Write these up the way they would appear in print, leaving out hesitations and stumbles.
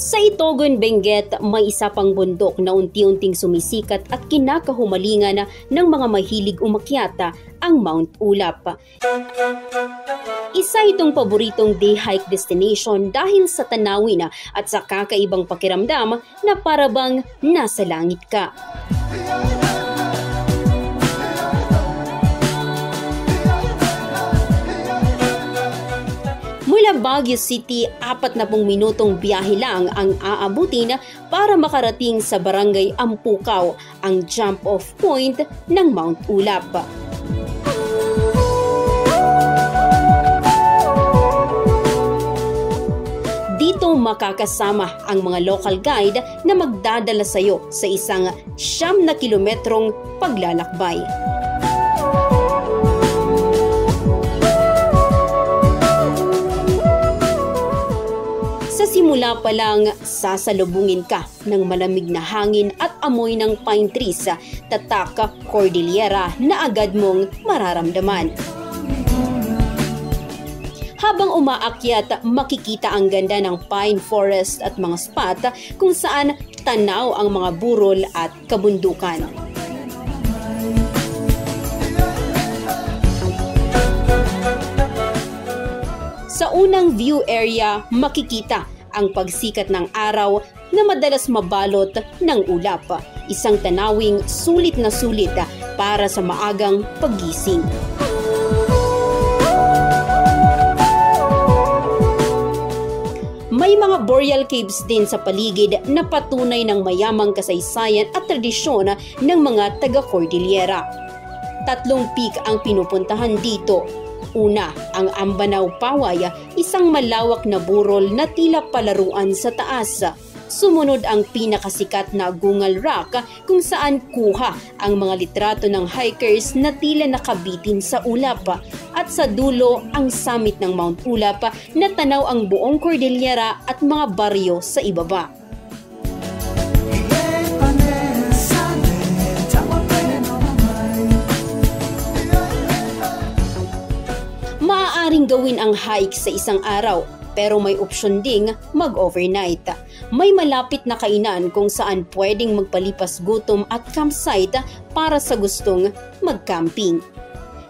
Sa Itogon, Benguet, may isa pang bundok na unti-unting sumisikat at kinakahumalingan ng mga mahilig umakyat, ang Mount Ulap. Isa itong paboritong day hike destination dahil sa tanawin at sa kakaibang pakiramdam na parabang nasa langit ka. Mula Baguio City, 40 minutong biyahe lang ang aabutin para makarating sa Barangay Ampukaw, ang jump-off point ng Mount Ulap. Dito makakasama ang mga local guide na magdadala sa iyo sa isang 9 kilometrong paglalakbay. Sa simula pa lang, sasalubungin ka ng malamig na hangin at amoy ng pine trees sa tatak Cordillera na agad mong mararamdaman. Habang umaakyat, makikita ang ganda ng pine forest at mga spot kung saan tanaw ang mga burol at kabundukan. Sa unang view area, makikita ang pagsikat ng araw na madalas mabalot ng ulap, isang tanawing sulit na sulit para sa maagang paggising. May mga boreal caves din sa paligid na patunay ng mayamang kasaysayan at tradisyon ng mga taga-Cordillera. 3 peak ang pinupuntahan dito. Una, ang Ambanaw Paway, isang malawak na burol na tila palaruan sa taas. Sumunod ang pinakasikat na Gungal Rock kung saan kuha ang mga litrato ng hikers na tila nakabitin sa ulap. At sa dulo, ang summit ng Mount Ulap na tanaw ang buong Cordillera at mga baryo sa ibaba. Maaaring gawin ang hike sa isang araw, pero may opsyon ding mag-overnight. May malapit na kainan kung saan pwedeng magpalipas gutom at campsite para sa gustong mag-camping.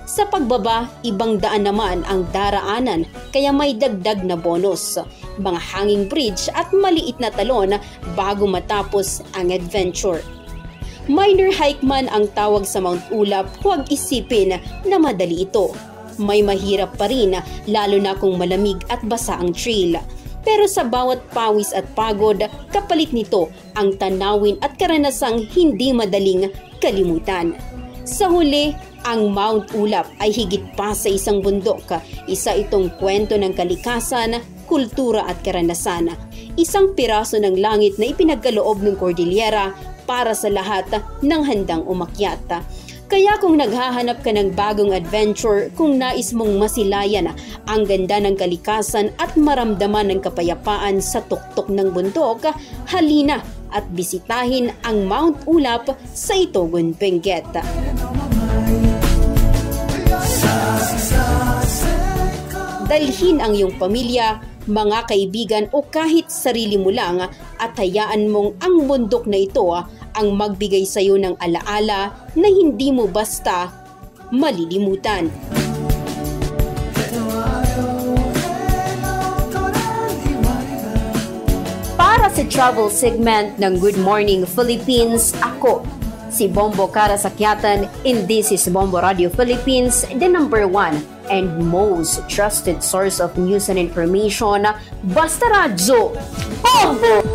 Sa pagbaba, ibang daan naman ang daraanan, kaya may dagdag na bonus, mga hanging bridge at maliit na talon bago matapos ang adventure. Minor hike man ang tawag sa Mount Ulap, huwag isipin na madali ito. May mahirap pa rin, lalo na kung malamig at basa ang trail. Pero sa bawat pawis at pagod, kapalit nito ang tanawin at karanasang hindi madaling kalimutan. Sa huli, ang Mount Ulap ay higit pa sa isang bundok. Isa itong kwento ng kalikasan, kultura at karanasan. Isang piraso ng langit na ipinagkaloob ng Cordillera para sa lahat ng handang umakyat. Kaya kung naghahanap ka ng bagong adventure, kung nais mong masilayan ang ganda ng kalikasan at maramdaman ng kapayapaan sa tuktok ng bundok, halina at bisitahin ang Mount Ulap sa Itogon, Benguet. Dalhin ang iyong pamilya, mga kaibigan o kahit sarili mo lang at hayaan mong ang bundok na ito ang magbigay sa iyo ng alaala na hindi mo basta malilimutan. Para sa travel segment ng Good Morning Philippines, ako si Bombo Karasakyatan, and this is Bombo Radio Philippines, the #1 and most trusted source of news and information. Basta radyo! Bombo!